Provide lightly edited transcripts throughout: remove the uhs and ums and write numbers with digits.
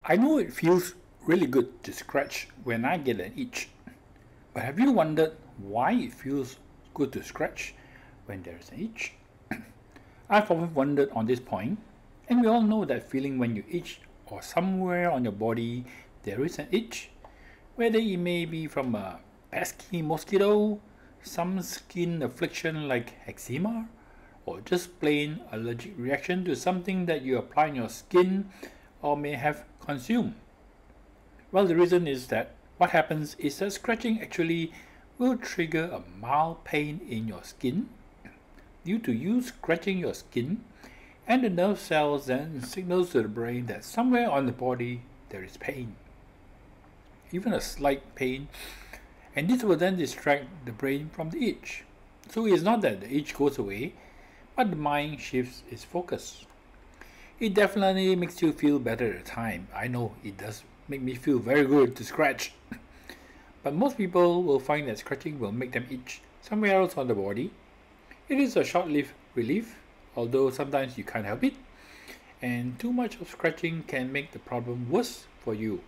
I know it feels really good to scratch when I get an itch, but have you wondered why it feels good to scratch when there is an itch? I've often wondered on this point, and we all know that feeling when you itch or somewhere on your body there is an itch, whether it may be from a pesky mosquito, some skin affliction like eczema, or just plain allergic reaction to something that you apply on your skin or may have consumed. Well, the reason is that what happens is that scratching actually will trigger a mild pain in your skin due to you scratching your skin, and the nerve cells then signals to the brain that somewhere on the body there is pain, even a slight pain, and this will then distract the brain from the itch. So it's not that the itch goes away, but the mind shifts its focus. It definitely makes you feel better at the time. I know it does make me feel very good to scratch. But most people will find that scratching will make them itch somewhere else on the body. It is a short-lived relief, although sometimes you can't help it, and too much of scratching can make the problem worse for you.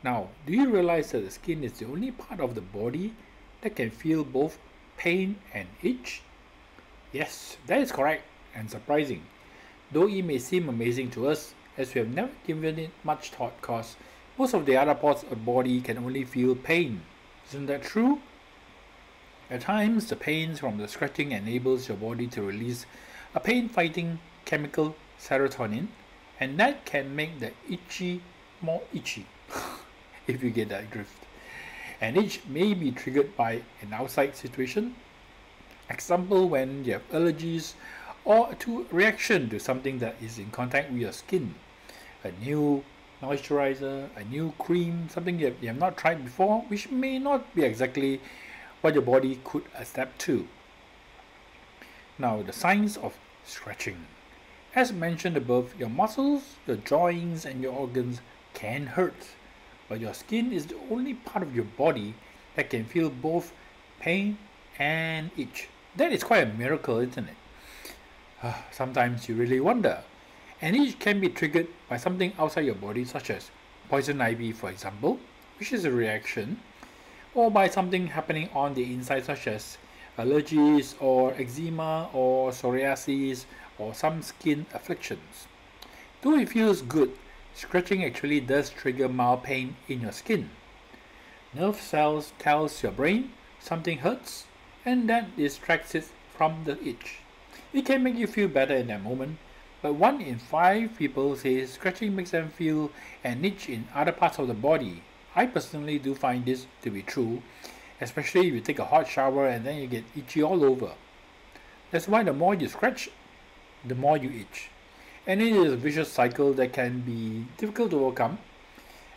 Now, do you realize that the skin is the only part of the body that can feel both pain and itch? Yes, that is correct and surprising, though it may seem amazing to us as we have never given it much thought cause most of the other parts of the body can only feel pain. Isn't that true? At times, the pains from the scratching enables your body to release a pain-fighting chemical serotonin, and that can make the itchy more itchy, if you get that drift. An itch may be triggered by an outside situation, example when you have allergies or to reaction to something that is in contact with your skin. A new moisturizer, a new cream, something that you have not tried before, which may not be exactly what your body could adapt to. Now, the signs of scratching. As mentioned above, your muscles, your joints, and your organs can hurt, but your skin is the only part of your body that can feel both pain and itch. That is quite a miracle, isn't it? Sometimes you really wonder. An itch can be triggered by something outside your body, such as poison ivy, for example, which is a reaction, or by something happening on the inside, such as allergies or eczema or psoriasis or some skin afflictions. Though it feels good, scratching actually does trigger mild pain in your skin. Nerve cells tells your brain something hurts, and that distracts it from the itch. It can make you feel better in that moment, but 1 in 5 people say scratching makes them feel an itch in other parts of the body. I personally do find this to be true, especially if you take a hot shower and then you get itchy all over. That's why the more you scratch, the more you itch. And it is a vicious cycle that can be difficult to overcome,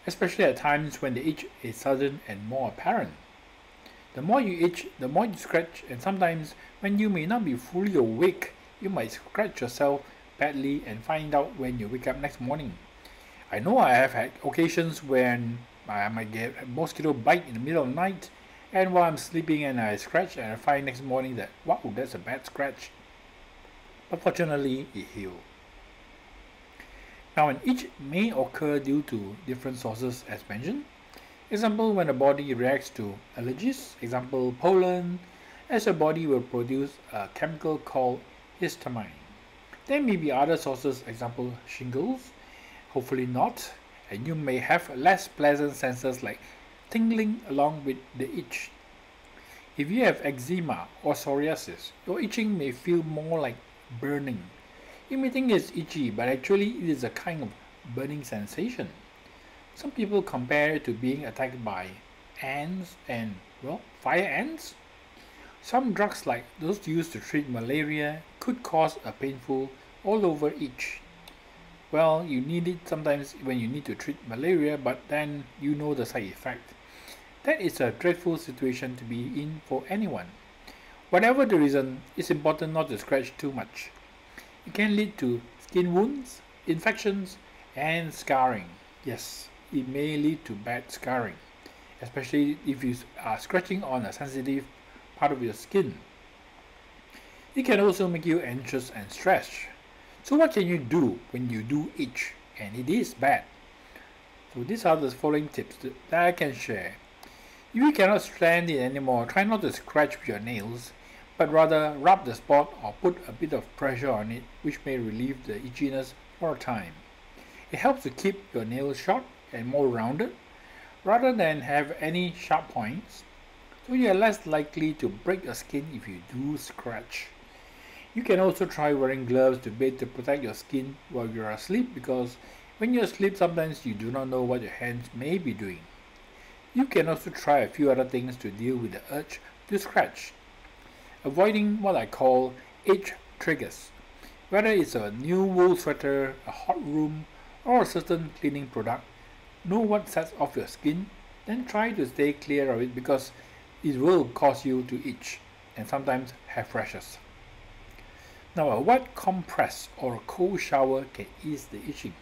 especially at times when the itch is sudden and more apparent. The more you itch, the more you scratch, and sometimes when you may not be fully awake, you might scratch yourself badly and find out when you wake up next morning. I know I have had occasions when I might get a mosquito bite in the middle of the night, and while I'm sleeping and I scratch and I find next morning that, wow, that's a bad scratch. But fortunately, it healed. Now, an itch may occur due to different sources as mentioned. Example, when the body reacts to allergies, example pollen, as your body will produce a chemical called histamine. There may be other sources, example shingles, hopefully not, and you may have less pleasant senses like tingling along with the itch. If you have eczema or psoriasis, your itching may feel more like burning. You may think it's itchy, but actually it is a kind of burning sensation. Some people compare it to being attacked by ants and, well, fire ants. Some drugs like those used to treat malaria could cause a painful all over itch. Well, you need it sometimes when you need to treat malaria, but then you know the side effect. That is a dreadful situation to be in for anyone. Whatever the reason, it's important not to scratch too much. It can lead to skin wounds, infections, and scarring. Yes, it may lead to bad scarring, especially if you are scratching on a sensitive part of your skin. It can also make you anxious and stressed. So what can you do when you do itch and it is bad? So these are the following tips that I can share. If you cannot stand it anymore, try not to scratch with your nails, but rather rub the spot or put a bit of pressure on it, which may relieve the itchiness for a time. It helps to keep your nails short and more rounded, rather than have any sharp points, so you are less likely to break your skin if you do scratch. You can also try wearing gloves to bed to protect your skin while you are asleep, because when you are asleep sometimes you do not know what your hands may be doing. You can also try a few other things to deal with the urge to scratch. Avoiding what I call itch triggers. Whether it's a new wool sweater, a hot room, or a certain cleaning product, know what sets off your skin, then try to stay clear of it, because it will cause you to itch and sometimes have rashes. Now, a wet compress or a cold shower can ease the itching.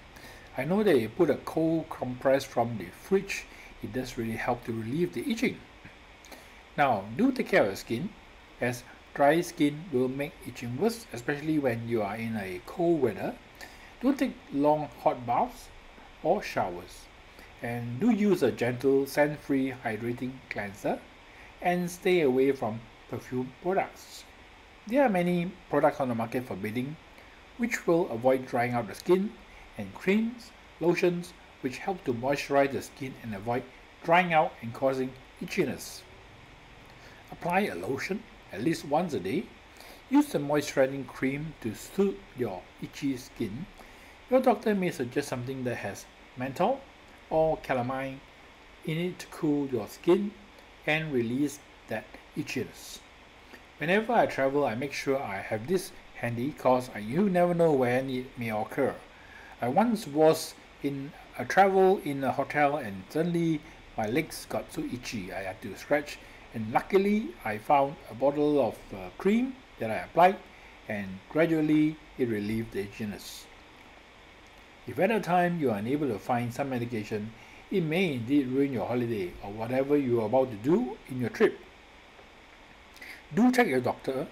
I know that you put a cold compress from the fridge, it does really help to relieve the itching. Now, do take care of your skin, as dry skin will make itching worse, especially when you are in a cold weather. Don't take long hot baths or showers. And do use a gentle scent-free hydrating cleanser, and stay away from perfume products. There are many products on the market for bathing which will avoid drying out the skin, and creams, lotions which help to moisturize the skin and avoid drying out and causing itchiness. Apply a lotion at least once a day. Use a moisturizing cream to soothe your itchy skin. Your doctor may suggest something that has menthol or calamine in it to cool your skin and release that itchiness. Whenever I travel, I make sure I have this handy, cause you never know when it may occur. I once was in a travel in a hotel and suddenly my legs got so itchy I had to scratch, and luckily I found a bottle of cream that I applied, and gradually it relieved the itchiness. If at a time you are unable to find some medication, it may indeed ruin your holiday or whatever you are about to do in your trip. Do check your doctor.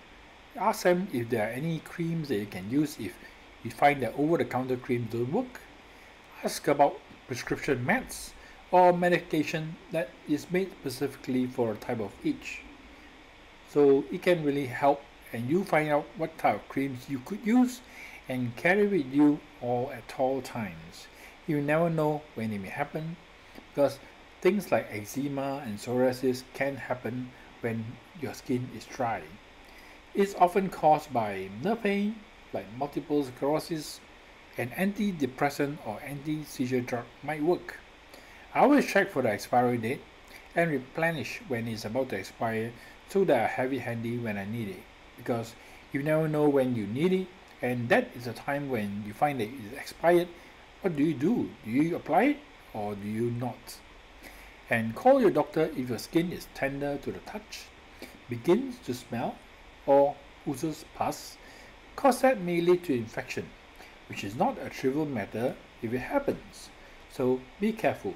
Ask them if there are any creams that you can use if you find that over-the-counter creams don't work. Ask about prescription meds or medication that is made specifically for a type of itch. So it can really help, and you find out what type of creams you could use and carry with you at all times. You never know when it may happen, because things like eczema and psoriasis can happen when your skin is dry. It's often caused by nerve pain, like multiple sclerosis. An antidepressant or anti-seizure drug might work. I always check for the expiry date and replenish when it's about to expire, so that I have it handy when I need it, because you never know when you need it, and that is the time when you find that it's expired. What do? Do you apply it or do you not? And call your doctor if your skin is tender to the touch, begins to smell, or oozes pus, cause that may lead to infection, which is not a trivial matter if it happens. So be careful.